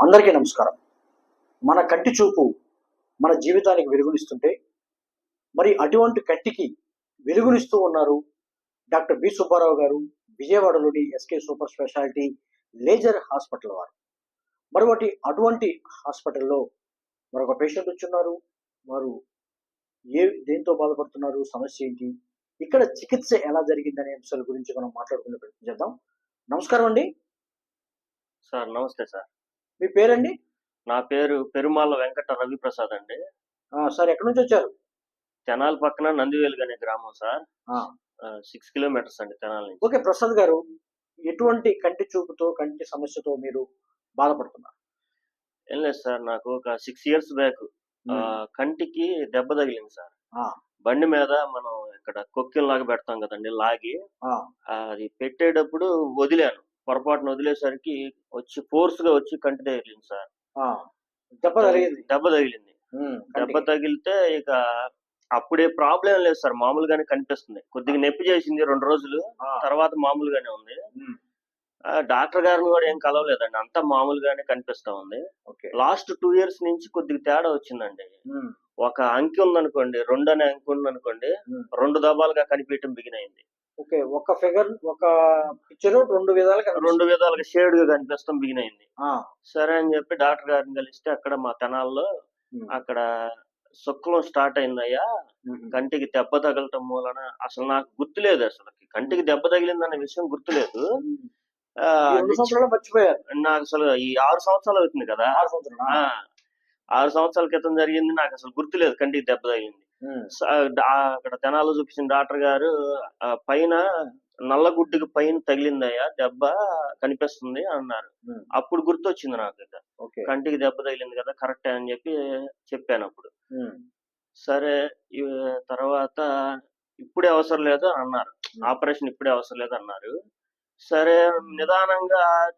అందరికీ నమస్కారం. మన కంటి చూపు మన జీవితానికి వెలుగునిస్తుంటే, మరి అటువంటి కంటికి వెలుగునిస్తూ ఉన్నారు డాక్టర్ బి. సుబ్బారావు గారు, విజయవాడలోని SK super speciality laser hospital వారు. అటువంటి హాస్పిటల్‌లో మరొక పేషెంట్ వచ్చున్నారు. వారు దేనితో బాధపడుతున్నారు? సమస్య ఏంటి? ఇక్కడ చికిత్స ఎలా జరిగిందనే అంశాల గురించి మనం మాట్లాడుకునే ప్రయత్నం చేద్దాం. నమస్కారం అండి. సార్ నమస్తే సార్. మీ పేరండి? నా పేరు పెరుమాళ్ళ వెంకట రవిప్రసాద్ అండి. సార్ ఎక్కడి నుంచి వచ్చారు? తెనాలి పక్కన నందివేలుగు అనే గ్రామం సార్. ఆ! 6 కిలోమీటర్స్ అండి తెనాలి నుంచి. ఓకే. ప్రసాద్ గారు, ఎటువంటి కంటి చూపుతో, కంటి సమస్యతో మీరు బాధపడుతున్నారు? ఏం లేదు సార్, నాకు ఒక 6 ఇయర్స్ బ్యాక్ కంటికి దెబ్బ తగిలింది సార్. ఆ! బండి మీద మనం ఇక్కడ కొక్కెంలాగా పెడతాం కదండి లాగి. ఆ! అది పెట్టేటప్పుడు వదిలాను. పొరపాటున వదిలేసరికి ఫోర్స్‌గా వచ్చి కంటి తగిలింది సార్. ఆ! దెబ్బ తగిలింది. దెబ్బ తగిలింది. దెబ్బ కంటికి. తగిలితే ఇక అప్పుడే ప్రాబ్లం లేదు సార్. మామూలుగానే కనిపిస్తుంది. కొద్దిగా నొప్పి చేసింది 2 రోజులు. ఆ! తర్వాత మామూలుగానే ఉంది. హ్మ్. డాక్టర్ గారిని కూడా ఏం కలవలేదండి. అంతా మామూలుగానే కనిపిస్తా ఉంది. ఓకే. లాస్ట్ 2 ఇయర్స్ నుంచి కొద్దిగా తేడా వచ్చిందండి. హ్మ్. ఒక అంకె ఉందనుకోండి, 2 అనే అంకె ఉందనుకోండి, హ్మ్. 2 దబాలుగా కనిపియటం బిగినయింది. ఓకే. ఒక పిక్చరు 2 విధాలుగా 2 కనిపిస్తుంది. విధాలుగా షేడ్‌గా కనిపిస్తాం బిగినయింది. ఆ! సరే అని చెప్పి డాక్టర్ గారిని కలిస్తే అక్కడ మా తెనాల్లో హ్మ్. అక్కడ శుక్లం స్టార్ట్ అయిందయ్యా. హుహు. కంటికి దెబ్బ తగలటం మూలన అసలు నాకు గుర్తులేదు అసలకి. కంటికి దెబ్బ తగిలిందన్న విషయం గుర్తులేదు. హ్మ్. ఈ 2 అది సంవత్సరాల్లో మర్చిపోయారు. నాకసలు ఈ 6 సంవత్సరాలు అవుతుంది కదా! 6 సంవత్సరాలా? ఆ! 6 సంవత్సరాల క్రితం జరిగింది నాకసలు గుర్తులేదు కంటికి దెబ్బ తగిలింది. హ్మ్. స అక్కడ తెనాలిలో చూపించిన డాక్టర్ గారు పైన నల్లగుడ్డుకి పైన తగిలిందయ్యా దెబ్బ కనిపిస్తుంది అన్నారు. హ్మ్. అప్పుడు గుర్తొచ్చింది నాకిక. ఓకే. కంటికి దెబ్బ తగిలింది కదా! కరెక్టే అని చెప్పి చెప్పానప్పుడు. హ్మ్. సరే ఈ తర్వాత ఇప్పుడే అవసరం లేదు అన్నారు. హ్మ్. ఆపరేషన్ ఇప్పుడే అవసరం లేదన్నారు. సరే నిదానంగా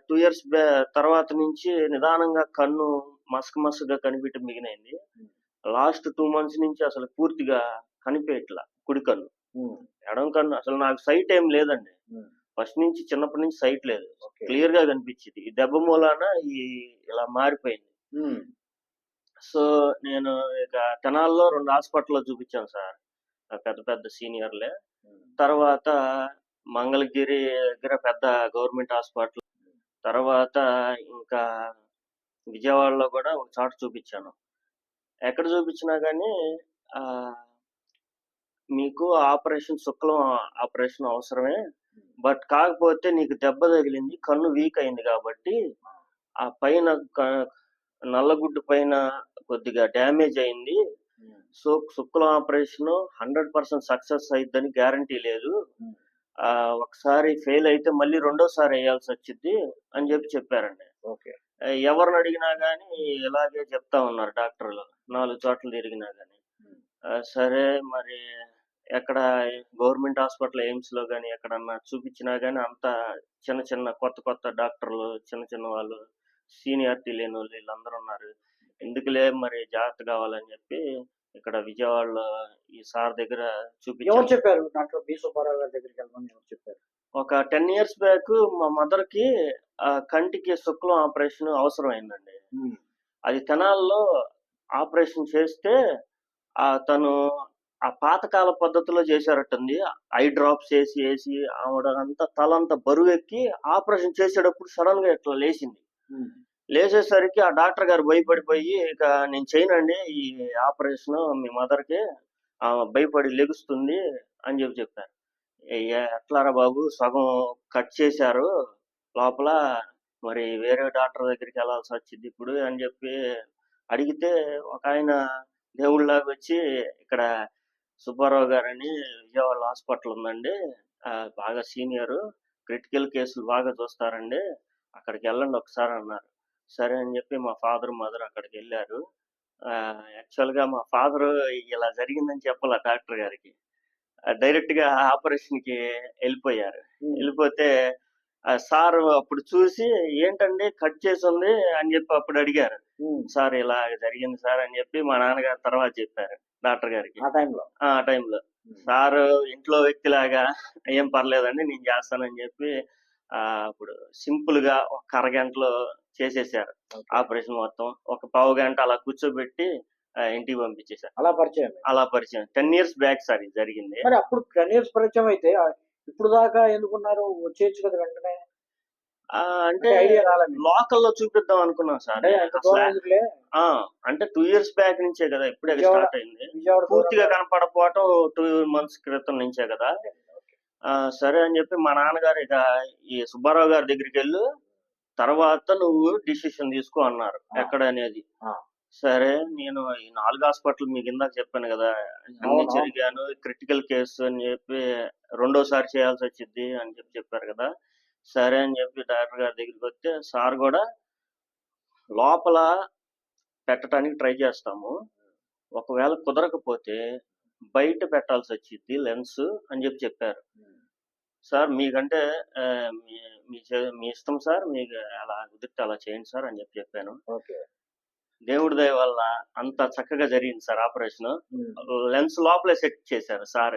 2 ఇయర్స్ తర్వాత నుంచి నిదానంగా కన్ను మసకగా కనిపియటం బిగినయింది. హ్మ్. లాస్ట్ 2 మంత్స్ నుంచి అసలు పూర్తిగా కనిపియట్లా కుడి కన్ను. హ్మ్. ఎడమ కన్ను అసలు నాకు సైట్ ఏం లేదండి. హ్మ్. ఫస్ట్ నుంచి చిన్నప్పటి నుంచి సైట్ లేదు. ఓకే. క్లియర్‌గా కనిపిచ్చేది. ఈ దెబ్బ మూలాన ఇలా మారిపోయింది. హ్మ్. సో, నేను ఇక తెనాల్లో 2 హాస్పిటల్‌లో చూపిచ్చాను సార్. పెద్ద పెద్ద సీనియర్‌లే. హ్మ్. తర్వాత మంగళగిరి దగ్గర పెద్ద గవర్నమెంట్ హాస్పిటల్. తర్వాత ఇంకా విజయవాడలో గూడా ఒక చోట చూపిచ్చాను. ఎక్కడ చూపిచ్చినా గానీ ఆహ్, మీకు శుక్లం ఆపరేషన్ అవసరమే. బట్ కాకపోతే నీకు దెబ్బ తగిలింది. కన్ను వీక్ అయింది గాబట్టి, ఆ పైన క నల్లగుడ్డు పైన కొద్దిగా డ్యామేజ్ అయింది. హ్మ్. సో, శుక్లం ఆపరేషను 100% సక్సెస్ అయిద్దని గ్యారంటీ లేదు. హ్మ్. ఒకసారి ఫెయిల్ అయితే మళ్ళీ రెండోసారి ఎయ్యాల్సొచ్చిద్ది అని చెప్పారండి. ఓకే. ఎవరినడిగినా గానీ ఇలాగే చెప్తా ఉన్నారు డాక్టర్లు. 4 చోట్ల తిరిగినా గానీ. హ్మ్. సరే మరి ఎక్కడ గవర్నమెంట్ హాస్పిటల్ ఎయిమ్స్‌లో గానీ ఎక్కడన్నా చూపిచ్చినా గానీ అంతా చిన్న చిన్న కొత్త డాక్టర్లు, చిన్న వాళ్ళు, సీనియారిటీ లేనోళ్ళు ఈళ్ళందరూ ఉన్నారు. ఎందుకులే మరి జాగ్రత్త కావాలని చెప్పి ఇక్కడ విజయవాడలో ఈ సార్ దగ్గర ఎవరు చూపిచ్చాను. చెప్పారు? Doctor B. సుబ్బారావు గారి దగ్గరికెళ్ళమని ఎవరు చెప్పారు? ఒక 10 ఇయర్స్ బ్యాక్ మా మదర్‌కి కంటికి శుక్లం ఆపరేషన్ అవసరమైందండి. హ్మ్. అది తెనాలిలో ఆపరేషన్ చేస్తే తను ఆ పాతకాల పద్ధతిలో చేశారటండి. ఐ డ్రాప్స్ ఏసి ఆవిడంతా తలంతా బరువెక్కి ఆపరేషన్ చేసేటప్పుడు సడెన్‌గా ఇట్లా లేసింది. హ్మ్. లేసేసరికి ఆ డాక్టర్ గారు భయపడిపోయి, "ఇక నేను చేయనండి ఈ ఆపరేషను మీ మదర్‌కి. ఆమె భయపడి లెగుస్తుంది" అని చెప్పారు. ఎట్లారా బాబు సగం కట్ చేశారు లోపల. మరి వేరే డాక్టర్ దగ్గరికెళ్ళాల్సొచ్చిద్దిప్పుడు అని జెప్పి అడిగితే ఒకాయన దేవుడిలాగొచ్చి ఇక్కడ సుబ్బారావు గారని విజయవాడలో హాస్పిటల్ ఉందండి. బాగా సీనియరు. క్రిటికల్ కేసులు బాగా చూస్తారండి. అక్కడికెళ్ళండి ఒకసారి అన్నారు. సరే అని జెప్పి మా ఫాదర్, మదర్ అక్కడికెళ్లారు. యాక్చువల్‌గా మా ఫాదరు ఇలా జరిగిందని చెప్పలా డాక్టర్ గారికి. డైరెక్ట్‌గా ఆపరేషన్‌కి ఎళ్ళిపోయారు. హ్మ్. ఎళ్ళిపోతే సారు అప్పుడు చూసి "ఏంటండి కట్ చేసుంది" అని జెప్పి అప్పుడు అడిగారు. హ్మ్. "సార్ ఇలా జరిగింది సార్" అని జెప్పి మా నాన్నగారు తర్వాత జెప్పారు డాక్టర్ గారికి. ఆ టైంలో. ఆ టైంలో. హ్మ్. సారు ఇంట్లో వ్యక్తిలాగా "ఏం పర్లేదండి నేను జేస్తానని" జెప్పి అప్పుడు సింపుల్ గా ఒక అరగంటలో చేసేసారు ఆపరేషన్ మొత్తం. ఒక పావు గంట అలా కూర్చోబెట్టి ఇంటికి పంపించేశారు. అలా పరిచయం. అలా పరిచయం 10 years బ్యాక్ సార్ ఇది జరిగింది. మరి అప్పుడు 10 years పరిచయం అయితే ఇప్పుడు దాకా ఎందుకున్నారు? వచ్చేయచ్చు కదా వెంటనే. అంటే ఐడియా రాలేదు. లోకల్లో చూపిద్దాం అనుకున్నాం సార్. అంటే అంత దూరం ఎందుకులే? అంటే 2 years బ్యాక్ నుంచే కదా ఇప్పుడే విజయవాడ- స్టార్ట్ అయింది. విజయవాడ పూర్తిగా దూరంగా. కనపడకపోవటం 2 months క్రితం నుంచే కదా. సరే అని చెప్పి మా నాన్నగారు ఇక ఈ సుబ్బారావు గారి దగ్గరికి వెళ్ళు, తర్వాత నువ్వు డిసిషన్ తీసుకో అన్నారు ఎక్కడ అనేది. సరే నేను ఈ 4 హాస్పిటల్ మీకు ఇందాక చెప్పాను కదా, అన్ని అవును. జరిగాను, క్రిటికల్ కేసు అని చెప్పి రెండోసారి చేయాల్సి వచ్చింది అని చెప్పారు కదా. సరే అని చెప్పి డాక్టర్ గారి దగ్గరికి వస్తే సార్ కూడా లోపల పెట్టడానికి ట్రై చేస్తాము, ఒకవేళ కుదరకపోతే బయట పెట్టాల్సి వచ్చింది లెన్స్ అని చెప్పారు. సార్ మీకంటే మీ ఇష్టం సార్, మీకు అలా కుదిరితే అలా చేయండి సార్ అని చెప్పాను. దేవుడి దయ వల్ల అంత చక్కగా జరిగింది సార్ ఆపరేషన్. లెన్స్ లోపలే సెట్ చేశారు సార్,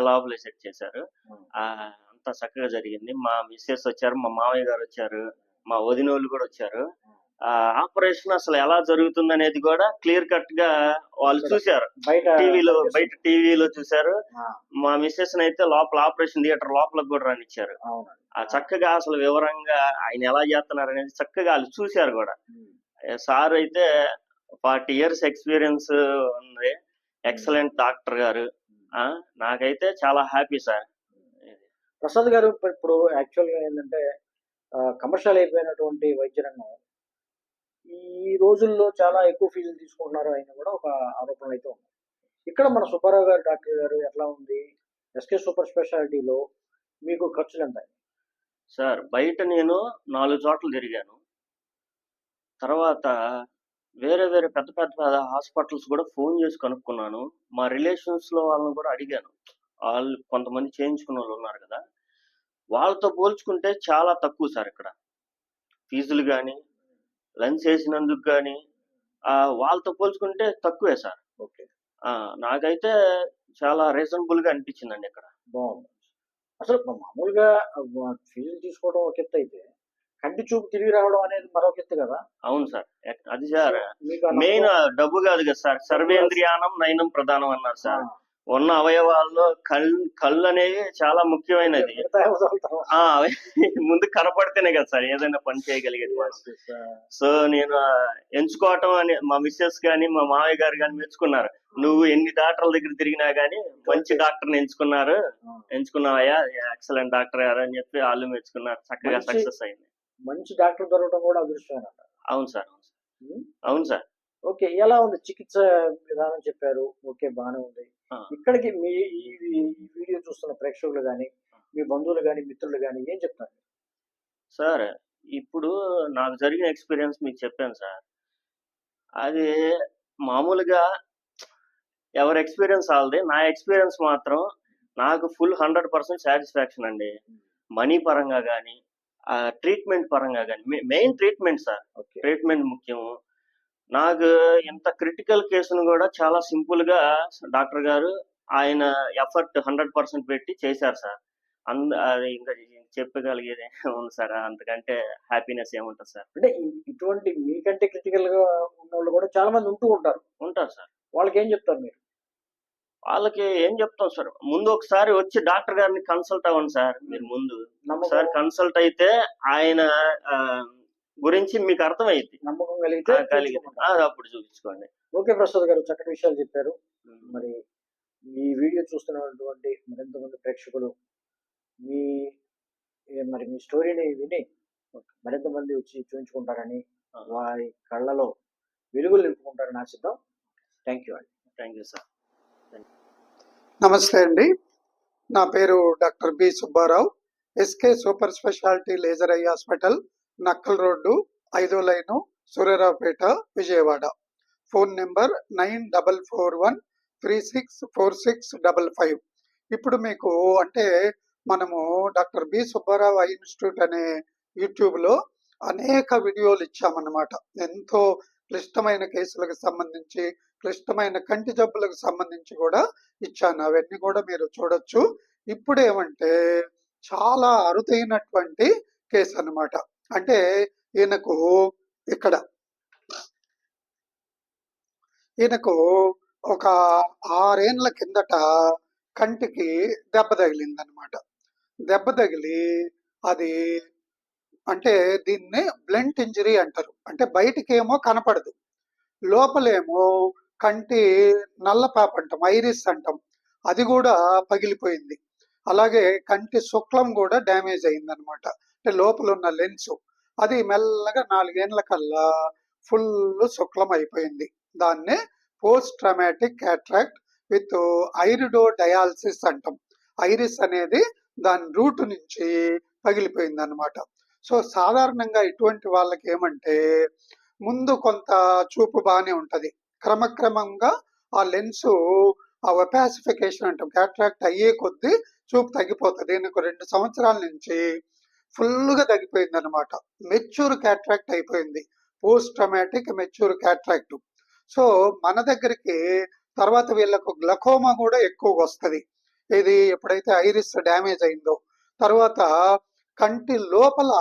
లోపలే సెట్ చేశారు. అంత చక్కగా జరిగింది. మా మిస్సెస్ వచ్చారు, మా మామయ్య గారు వచ్చారు, మా వదినోళ్ళు కూడా వచ్చారు. ఆపరేషన్ అసలు ఎలా జరుగుతుంది అనేది కూడా క్లియర్ కట్ గా వాళ్ళు చూశారు. బయట టీవీలో చూశారు. మా మిస్సెస్ అయితే లోపల ఆపరేషన్ థియేటర్ లోపలికి కూడా రానిచ్చారు. చక్కగా అసలు వివరంగా ఆయన ఎలా చేస్తున్నారు అనేది చక్కగా వాళ్ళు చూశారు కూడా. సార్ అయితే 40 years ఎక్స్పీరియన్స్ ఉంది, ఎక్సలెంట్ డాక్టర్ గారు. నాకైతే చాలా హ్యాపీ సార్. ప్రసాద్ గారు, ఇప్పుడు యాక్చువల్ గా ఏంటంటే కమర్షియల్ అయిపోయినటువంటి వైద్య రంగం ఈ రోజుల్లో చాలా ఎక్కువ ఫీజులు తీసుకుంటున్నారు ఆయన కూడా ఒక ఆరోపణలు అయితే ఉన్నాయి. ఇక్కడ మన సుబ్బారావు గారు డాక్టర్ గారు ఎట్లా ఉంది? ఎస్కే సూపర్ స్పెషాలిటీలో మీకు ఖర్చులు ఎంత? సార్ బయట నేను 4 చోట్ల తిరిగాను. తర్వాత వేరే పెద్ద హాస్పిటల్స్ కూడా ఫోన్ చేసి కనుక్కున్నాను. మా రిలేషన్స్ లో వాళ్ళని కూడా అడిగాను. వాళ్ళు కొంతమంది చేయించుకున్న వాళ్ళు ఉన్నారు కదా, వాళ్ళతో పోల్చుకుంటే చాలా తక్కువ సార్ ఇక్కడ ఫీజులు కానీ, లెన్స్ వేసినందుకు కానీ వాళ్ళతో పోల్చుకుంటే తక్కువే సార్. నాకైతే చాలా రీజనబుల్ గా అనిపించిందండి ఇక్కడ. బాగుంది. అసలు మామూలుగా ఫీజులు తీసుకోవడం ఒక ఎత్తు అయితే, కంటి చూపు తిరిగి రావడం అనేది మరొక ఎత్తు కదా. అవును సార్, అది సార్ మెయిన్ డబ్బు కాదు కదా సార్. సర్వేంద్రియానం నయనం ప్రధానం అన్నారు సార్. ఉన్న అవయవాల్లో కళ్ళు అనేవి చాలా ముఖ్యమైనది. ముందు కనపడితేనే కదా సార్ ఏదైనా పని చేయగలిగేది. సో నేను ఎంచుకోవటం అని మా మిస్సెస్ గాని మా మామయ్య గారు కానీ మెచ్చుకున్నారు. నువ్వు ఎన్ని డాక్టర్ల దగ్గర తిరిగినా గానీ మంచి డాక్టర్ని ఎంచుకున్నావయ్యా, ఎక్సలెంట్ డాక్టర్ గారు అని చెప్పి వాళ్ళు మెచ్చుకున్నారు. చక్కగా సక్సెస్ అయింది. మంచి డాక్టర్ దొరకడం కూడా అదృష్టం. అవును సార్, అవును సార్. ఓకే, ఎలా ఉంది చికిత్స విధానం చెప్పారు? ఓకే, బాగానే ఉంది. ఇక్కడికి మీ ఈ వీడియో చూస్తున్న ప్రేక్షకులు కానీ, మీ బంధువులు కానీ, మిత్రులు కానీ ఏం చెప్తారు సార్? ఇప్పుడు నాకు జరిగిన ఎక్స్పీరియన్స్ మీకు చెప్పాను సార్. అది మామూలుగా ఎవరి ఎక్స్పీరియన్స్ వాళ్ళది. నా ఎక్స్పీరియన్స్ మాత్రం నాకు ఫుల్ 100% సాటిస్ఫాక్షన్ అండి. మనీ పరంగా కానీ, ట్రీట్మెంట్ పరంగా కానీ. మెయిన్ ట్రీట్మెంట్ సార్, ట్రీట్మెంట్ ముఖ్యం. నాకు ఇంత క్రిటికల్ కేసును కూడా చాలా సింపుల్ గా డాక్టర్ గారు ఆయన ఎఫర్ట్ 100% పెట్టి చేశారు సార్. ఇంకా చెప్పగలిగేది ఉంది సార్, అంతకంటే హ్యాపీనెస్ ఏముంటుంది సార్. అంటే ఇటువంటి మీకంటే క్రిటికల్ గా ఉన్న వాళ్ళు కూడా చాలా మంది ఉంటారు సార్. వాళ్ళకి ఏం చెప్తారు మీరు? వాళ్ళకి ఏం చెప్తాం సార్, ముందు ఒకసారి వచ్చి డాక్టర్ గారిని కన్సల్ట్ అవ్వండి సార్. మీరు ముందు ఒకసారి కన్సల్ట్ అయితే ఆయన గురించి మీకు అర్థమైంది, నమ్మకం కలిగింది, అప్పుడు చూపించుకోండి. ఓకే ప్రసాద్ గారు, చక్కటి విషయాలు చెప్పారు. మరి ఈ వీడియో చూస్తున్నటువంటి మరింతమంది ప్రేక్షకులు మీ స్టోరీని విని మరింత మంది వచ్చి చూపించుకుంటారని, వారి కళ్ళలో వెలుగులు నింపుకుంటారని ఆశిద్దాం. Thank you sir. నమస్తే అండి, నా పేరు doctor B Subbarao. SK super speciality laser eye hospital, Nakkal road, 5వ line, Suryaraopet, Vijayawada. Phone number 9441364655. ఇప్పుడు మీకు అంటే మనము doctor B Subbarao eye institute అనే యూట్యూబ్లో అనేక వీడియోలు ఇచ్చామన్నమాట. ఎంతో క్లిష్టమైన కేసులకు సంబంధించి, క్లిష్టమైన కంటి జబ్బులకు సంబంధించి కూడా ఇచ్చాను. అవన్నీ కూడా మీరు చూడొచ్చు. ఇప్పుడు ఏమంటే చాలా అరుదైనటువంటి కేసు అన్నమాట. అంటే ఈయనకు ఇక్కడ ఈయనకు ఒక 6 ఏండ్ల కిందట కంటికి దెబ్బ తగిలిందనమాట. దెబ్బ తగిలి అది అంటే దీన్నే బ్లంట్ ఇంజరీ అంటారు. అంటే బయటికేమో కనపడదు. లోపలేమో కంటి నల్లపాప అంటాం, ఐరిస్ అంటాం. అది కూడా పగిలిపోయింది. అలాగే కంటి శుక్లం కూడా డ్యామేజ్ అయిందనమాట. అంటే లోపల ఉన్న లెన్స్ అది మెల్లగా 4 ఏండ్ల కల్లా ఫుల్ శుక్లం అయిపోయింది. దాన్నే post traumatic cataract with iridodialysis అంటాం. ఐరిస్ అనేది దాని రూట్ నుంచి పగిలిపోయింది అనమాట. సో సాధారణంగా ఇటువంటి వాళ్ళకి ఏమంటే ముందు కొంత చూపు బాగానే ఉంటది. క్రమక్రమంగా ఆ లెన్సు ఆ ఒపాసిఫికేషన్ అంటాం, క్యాట్రాక్ట్ అయ్యే కొద్దీ చూపు తగ్గిపోతుంది. దీనికి 2 సంవత్సరాల నుంచి ఫుల్గా తగ్గిపోయింది అనమాట. మెచ్యూర్ క్యాట్రాక్ట్ అయిపోయింది, post traumatic mature cataract. So మన దగ్గరికి తర్వాత వీళ్ళకు గ్లకోమా కూడా ఎక్కువగా వస్తుంది. ఇది ఎప్పుడైతే ఐరిస్ డ్యామేజ్ అయిందో తర్వాత కంటి లోపల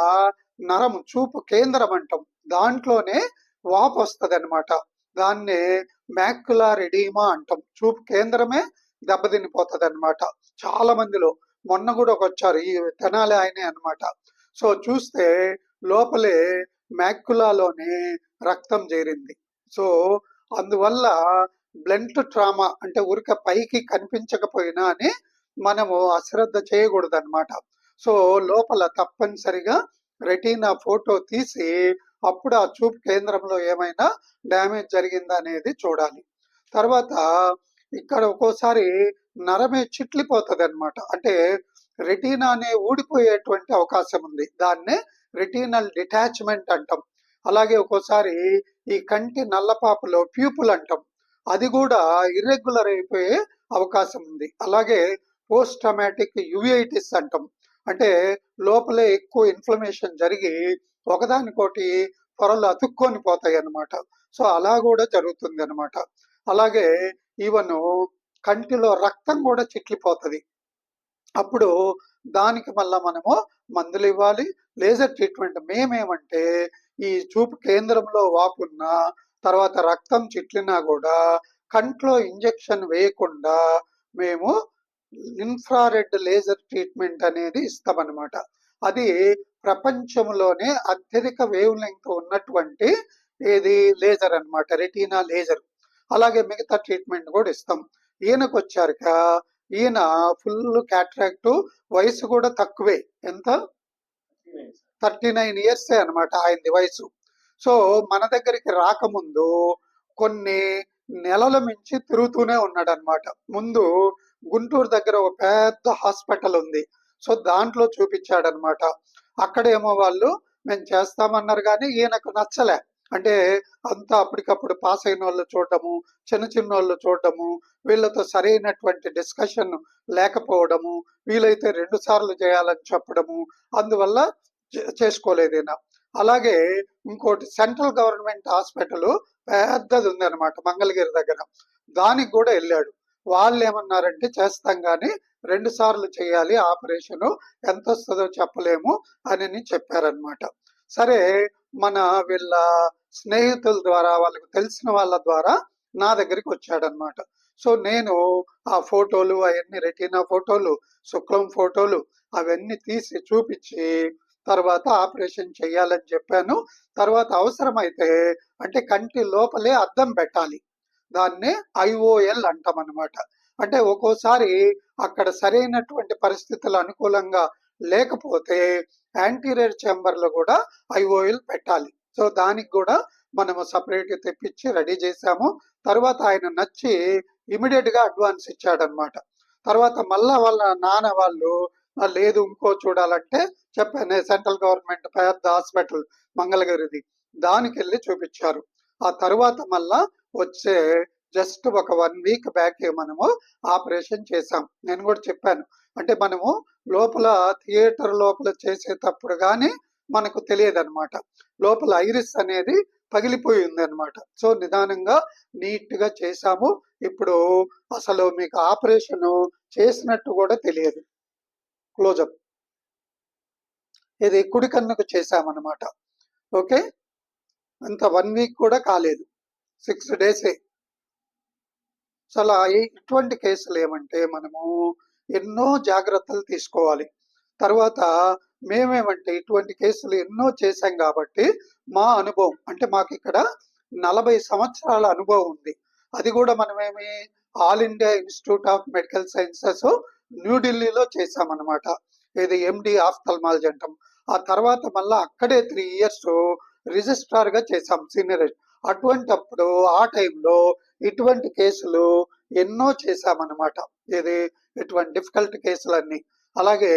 నరం చూపు కేంద్రం అంటాం, దాంట్లోనే వాపు వస్తుంది అనమాట. దాన్నే మ్యాక్యులార్ ఎడీమా అంటాం. చూపు కేంద్రమే దెబ్బతినిపోతుంది అనమాట. చాలా మందిలో మొన్న కూడా ఒక వచ్చారు, ఈ తెనాలి ఆయనే అనమాట. సో చూస్తే లోపలే మ్యాక్యులాలోనే రక్తం చేరింది. సో అందువల్ల బ్లంట్ ట్రామా అంటే ఉరిక పైకి కనిపించకపోయినా అని మనము అశ్రద్ధ చేయకూడదు అనమాట. సో లోపల తప్పనిసరిగా రెటీనా ఫోటో తీసి అప్పుడు ఆ చూపు కేంద్రంలో ఏమైనా డ్యామేజ్ జరిగిందా అనేది చూడాలి. తర్వాత ఇక్కడ ఒక్కోసారి నరమే చిట్లిపోతుంది అనమాట. అంటే రెటీనానే ఊడిపోయేటువంటి అవకాశం ఉంది. దాన్నే రెటీనల్ డిటాచ్మెంట్ అంటాం. అలాగే ఒక్కోసారి ఈ కంటి నల్లపాపలో ప్యూపుల్ అంటాం, అది కూడా ఇర్రెగ్యులర్ అయిపోయే అవకాశం ఉంది. అలాగే పోస్ట్ ట్రామాటిక్ యువైటిస్ అంటాం. అంటే లోపలే ఎక్కువ ఇన్ఫ్లమేషన్ జరిగి ఒకదానికోటి పొరలు అతుక్కొని పోతాయి అన్నమాట. సో అలా కూడా జరుగుతుంది అనమాట. అలాగే ఈవెన్ కంటిలో రక్తం కూడా చిట్లిపోతుంది. అప్పుడు దానికి మళ్ళా మనము మందులు ఇవ్వాలి, లేజర్ ట్రీట్మెంట్. మేమేమంటే ఈ చూపు కేంద్రంలో వాపున్న తర్వాత రక్తం చిట్లినా కూడా కంట్లో ఇంజెక్షన్ వేయకుండా మేము ఇన్ఫ్రారెడ్ లేజర్ ట్రీట్మెంట్ అనేది ఇస్తామన్నమాట. అది ప్రపంచంలోనే అత్యధిక వేవ్ లెంగ్త్ ఉన్నటువంటి ఏది లేజర్ అన్నమాట, రెటీనా లేజర్. అలాగే మిగతా ట్రీట్మెంట్ కూడా ఇస్తాం. ఈయనకు వచ్చాక ఈయన ఫుల్ క్యాట్రాక్ట్, వయసు కూడా తక్కువే, ఎంత 39 ఇయర్సే అనమాట ఆయనది వయసు. సో మన దగ్గరికి రాకముందు కొన్ని నెలల మించి తిరుగుతూనే ఉన్నాడు అనమాట. ముందు గుంటూరు దగ్గర ఒక పెద్ద హాస్పిటల్ ఉంది, సో దాంట్లో చూపించాడనమాట. అక్కడేమో వాళ్ళు మేము చేస్తామన్నారు కానీ ఈయనకు నచ్చలే. అంటే అంతా అప్పటికప్పుడు పాస్ అయిన వాళ్ళు చూడటము, చిన్న చిన్న వాళ్ళు చూడటము, వీళ్ళతో సరైనటువంటి డిస్కషన్ లేకపోవడము, వీలైతే 2 సార్లు చేయాలని చెప్పడము, అందువల్ల చేసుకోలేదు ఈయన. అలాగే ఇంకోటి సెంట్రల్ గవర్నమెంట్ హాస్పిటల్ పెద్దది ఉంది అనమాట మంగళగిరి దగ్గర, దానికి కూడా వెళ్ళాడు. వాళ్ళు ఏమన్నారంటే చేస్తాం కానీ 2 సార్లు చేయాలి ఆపరేషన్, ఎంత వస్తుందో చెప్పలేము అని చెప్పారనమాట. సరే మన వీళ్ళ స్నేహితుల ద్వారా, వాళ్ళకు తెలిసిన వాళ్ళ ద్వారా నా దగ్గరికి వచ్చాడనమాట. సో నేను ఆ ఫోటోలు అవన్నీ, రెటీనా ఫోటోలు, శుక్లం ఫోటోలు అవన్నీ తీసి చూపించి తర్వాత ఆపరేషన్ చేయాలని చెప్పాను. తర్వాత అవసరమైతే అంటే కంటి లోపలే అద్దం పెట్టాలి, దాన్నే ఐఓఎల్ అంటాం అనమాట. అంటే ఒక్కోసారి అక్కడ సరైనటువంటి పరిస్థితులు అనుకూలంగా లేకపోతే యాంటీరియర్ చేంబర్ లో కూడా ఐఓఎల్ పెట్టాలి. సో దానికి కూడా మనము సపరేట్ తెప్పించి రెడీ చేసాము. తర్వాత ఆయన నచ్చి ఇమీడియట్ గా అడ్వాన్స్ ఇచ్చాడనమాట. తర్వాత మళ్ళా వాళ్ళ నాన్న వాళ్ళు లేదు ఇంకో చూడాలంటే చెప్పాను, సెంట్రల్ గవర్నమెంట్ పెద్ద హాస్పిటల్ మంగళగిరిది, దానికి వెళ్ళి చూపించారు. ఆ తర్వాత మళ్ళా వచ్చే జస్ట్ ఒక 1 వీక్ బ్యాక్ మనము ఆపరేషన్ చేసాం. నేను కూడా చెప్పాను, అంటే మనము లోపల థియేటర్ లోపల చేసేటప్పుడు కానీ మనకు తెలియదు అనమాట, లోపల ఐరిస్ అనేది పగిలిపోయి ఉంది అనమాట. సో నిదానంగా నీట్ గా చేసాము. ఇప్పుడు అసలు మీకు ఆపరేషన్ చేసినట్టు కూడా తెలియదు. క్లోజప్. ఇది కుడి కన్నుకు చేశామన్నమాట. ఓకే, ఇంత 1 వీక్ కూడా కాలేదు, 6 డేసే. సో అలా ఇటువంటి కేసులు ఏమంటే మనము ఎన్నో జాగ్రత్తలు తీసుకోవాలి. తర్వాత మేమేమంటే ఇటువంటి కేసులు ఎన్నో చేశాం కాబట్టి మా అనుభవం అంటే మాకు ఇక్కడ 40 సంవత్సరాల అనుభవం ఉంది. అది కూడా మనమేమి all India institute of medical sciences న్యూఢిల్లీలో చేశామన్నమాట. ఇది ఎండి ఆఫ్థల్మాలజీ అంటాం. ఆ తర్వాత మళ్ళీ అక్కడే 3 ఇయర్స్ రిజిస్ట్రార్ గా చేశాం సీనియర్. అటువంటప్పుడు ఆ టైంలో ఇటువంటి కేసులు ఎన్నో చేశామన్నమాట. ఇది ఇటువంటి డిఫికల్ట్ కేసులన్నీ. అలాగే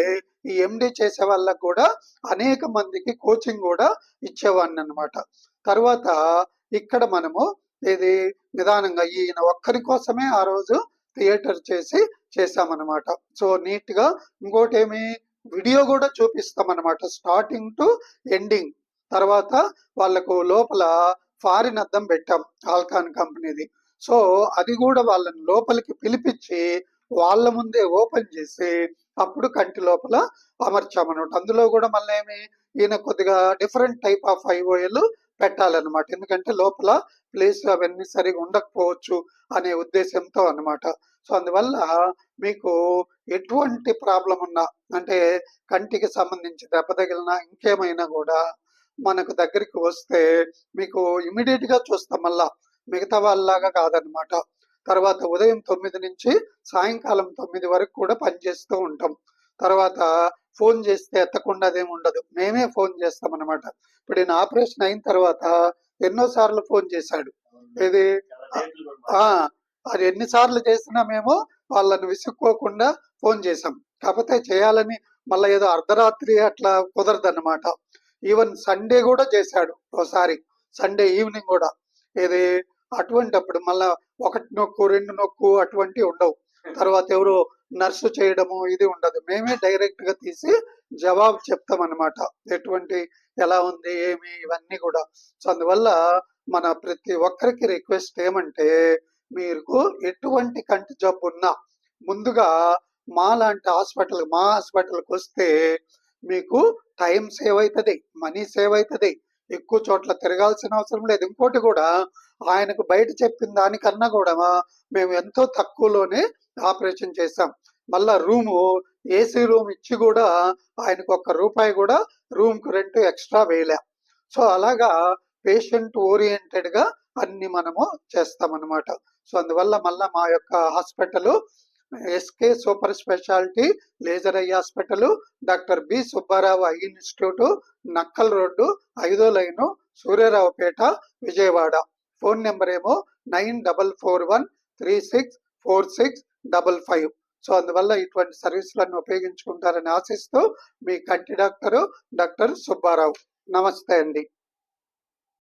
ఈ ఎండి చేసే వాళ్ళకు కూడా అనేక మందికి కోచింగ్ కూడా ఇచ్చేవాడిని అన్నమాట. తర్వాత ఇక్కడ మనము ఇది నిదానంగా ఈయన ఒక్కరి కోసమే ఆ రోజు థియేటర్ చేసామన్నమాట. సో నీట్ గా ఇంకోటి ఏమి వీడియో కూడా చూపిస్తామన్నమాట, స్టార్టింగ్ టు ఎండింగ్. తర్వాత వాళ్ళకు లోపల ఫారిన్ అద్దం పెట్టాం ఆల్కాన్ కంపెనీది. సో అది కూడా వాళ్ళని లోపలికి పిలిపించి వాళ్ళ ముందే ఓపెన్ చేసి అప్పుడు కంటి లోపల అమర్చామన్నమాట. అందులో కూడా మళ్ళీ ఏమి ఈయన కొద్దిగా డిఫరెంట్ టైప్ ఆఫ్ ఐఓఎల్ పెట్టాలన్నమాట, ఎందుకంటే లోపల ప్లేస్ అవన్నీ సరిగా ఉండకపోవచ్చు అనే ఉద్దేశంతో అన్నమాట. సో అందువల్ల మీకు ఎటువంటి ప్రాబ్లం ఉన్నా అంటే కంటికి సంబంధించి దెబ్బ తగిలినా ఇంకేమైనా కూడా మనకు దగ్గరికి వస్తే మీకు ఇమీడియట్ గా చూస్తాం, మళ్ళా మిగతా వాళ్ళలాగా కాదనమాట. తర్వాత ఉదయం 9 నుంచి సాయంకాలం 9 వరకు కూడా పనిచేస్తూ ఉంటాం. తర్వాత ఫోన్ చేస్తే ఎత్తకుండా అదేమి ఉండదు, మేమే ఫోన్ చేస్తాం అనమాట. ఇప్పుడు ఈయన ఆపరేషన్ అయిన తర్వాత ఎన్నోసార్లు ఫోన్ చేశాడు. ఇది అది ఎన్నిసార్లు చేసినా మేము వాళ్ళని విసుక్కోకుండా ఫోన్ చేసాం. కాకపోతే చేయాలని మళ్ళీ ఏదో అర్ధరాత్రి అట్లా కుదరదన్నమాట. ఈవెన్ సండే కూడా చేశాడు ఒకసారి, సండే ఈవినింగ్ కూడా. ఇది అటువంటిప్పుడు మళ్ళా 1 నొక్కు 2 నొక్కు అటువంటి ఉండవు. తర్వాత ఎవరు నర్సు చేయడము ఇది ఉండదు, మేమే డైరెక్ట్ గా తీసి జవాబు చెప్తాం అనమాట, ఎటువంటి ఎలా ఉంది ఏమి ఇవన్నీ కూడా. సో అందువల్ల మన ప్రతి ఒక్కరికి రిక్వెస్ట్ ఏమంటే మీకు ఎటువంటి కంటి జబ్బు ఉన్నా ముందుగా మా హాస్పిటల్కి వస్తే మీకు టైం సేవ్ అవుతుంది, మనీ సేవ్ అవుతుంది, ఎక్కువ చోట్ల తిరగాల్సిన అవసరం లేదు. ఇంకోటి కూడా ఆయనకు బయట చెప్పిన దానికన్నా కూడా మేము ఎంతో తక్కువలోనే ఆపరేషన్ చేసాం. మళ్ళా ఏసీ రూమ్ ఇచ్చి కూడా ఆయనకు ₹1 కూడా రూమ్ కు రెంట్ ఎక్స్ట్రా వేయలే. సో అలాగా పేషెంట్ ఓరియంటెడ్ గా అన్ని మనము చేస్తామన్నమాట. సో అందువల్ల మళ్ళా మా యొక్క hospital SK super speciality laser eye hospital, doctor B Subbarao eye institute, Nakkal road 5వ line, Suryaraopet, Vijayawada. Phone number ఏమో 9441364655. సో అందువల్ల ఇటువంటి సర్వీసులను ఉపయోగించుకుంటారని ఆశిస్తూ మీ కంటి డాక్టర్ డాక్టర్ సుబ్బారావు. నమస్తే అండి.